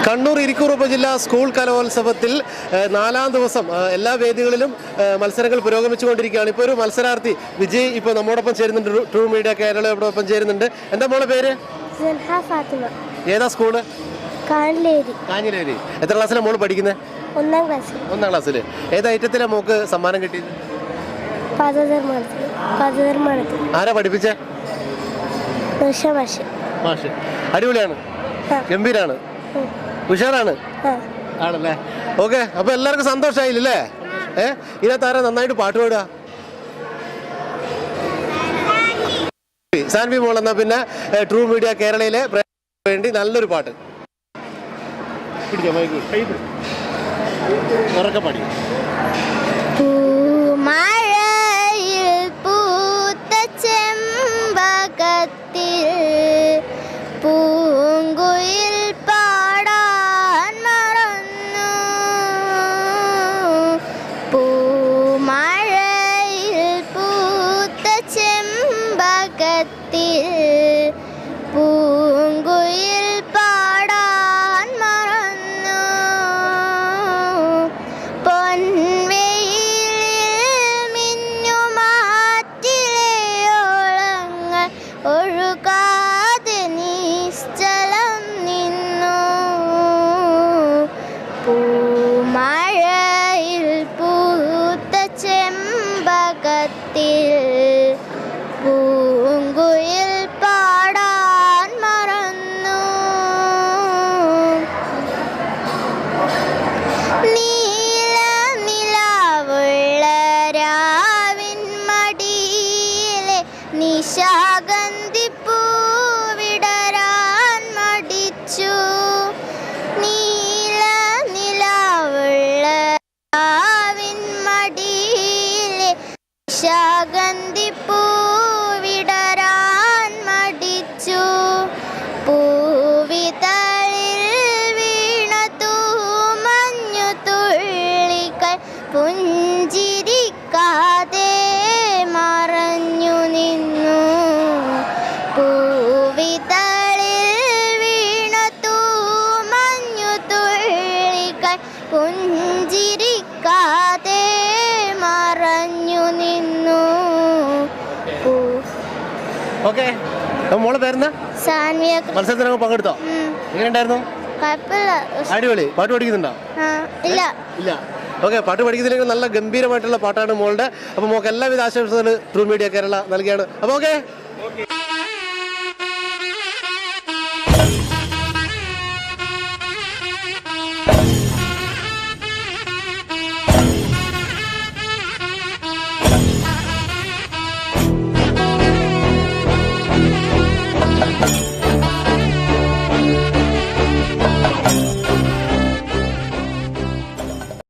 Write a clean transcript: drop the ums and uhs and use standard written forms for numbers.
കണ്ണൂർ ഇരിക്കൂർ ഉപജില്ലാ സ്കൂൾ കലോത്സവത്തിൽ 4ാം ദിവസം എല്ലാ വേദികളിലും മത്സരങ്ങൾ പുരോഗമിച്ചുകൊണ്ടിരിക്കുകയാണ്. ഇപ്പോൾ ഒരു മത്സരാർത്ഥി വിജയ് ഇപ്പോൾ നമ്മോടൊപ്പം ചേരുന്നുണ്ട്. ട്രൂ മീഡിയ കേരളയോടൊപ്പം ചേരുന്നുണ്ട്. എന്താ മോളെ പേര്? ഏതാ സ്കൂള്? കാഞ്ഞിലേരി. എത്ര ക്ലാസ്സിലാണ് മോള് പഠിക്കുന്നത്? 1ാം ക്ലാസ്സിൽ. ഏത് ഐറ്റത്തിലാണ് മോക്ക് സമ്മാനം കിട്ടിയത്? ആരാ പഠിപ്പിച്ചേ? മാഷ്. അടിപൊളിയാണ്, ഗംഭീരാണ്, ഉഷാറാണ് ആണല്ലേ. ഓക്കെ, അപ്പൊ എല്ലാവർക്കും സന്തോഷമായില്ലേ? ഇതിനകത്താരാ നന്നായിട്ട് പാട്ട് പാടുക? സാൻവി മോൾ. എന്നാ പിന്നെ ട്രൂ മീഡിയ കേരളയിലെ വേണ്ടി നല്ലൊരു പാട്ട് ഉറക്കെ പാടി. നിശാഗന്ധിപ്പൂവിടരാൻ മടിച്ചു. നീല നിലാവുള്ള രാവിൻ മടിയിലെ നിശാഗന്ധിപ്പൂവിടരാൻ മടിച്ചു. പൂവിതളിൽ വീണതു മഞ്ഞു തുള്ളികൾ പുഞ്ചിരിക്കാതെ മറഞ്ഞു നിന്നു. പൂവിതളിൽ വീണതു മഞ്ഞു തുള്ളികൾ പുഞ്ചിരിക്കാതെ മറഞ്ഞു നിന്നു. ഓക്കെ, മോളെ പേരെന്താ? സാൻവിയ. മത്സരത്തിനൊക്കെ പങ്കെടുത്തോ? എങ്ങനെയുണ്ടായിരുന്നു? അടിപൊളി. പാട്ട് പഠിക്കുന്നുണ്ടോ? ഇല്ല. ഓക്കെ, പാട്ട് പഠിക്കുന്നില്ലെങ്കിൽ നല്ല ഗംഭീരമായിട്ടുള്ള പാട്ടാണ് മോളുടെ. അപ്പോൾ മോൾക്ക് എല്ലാവിധ ആശംസകളും ട്രൂ മീഡിയ കേരള നൽകിയാണ്. അപ്പോൾ ഓക്കെ.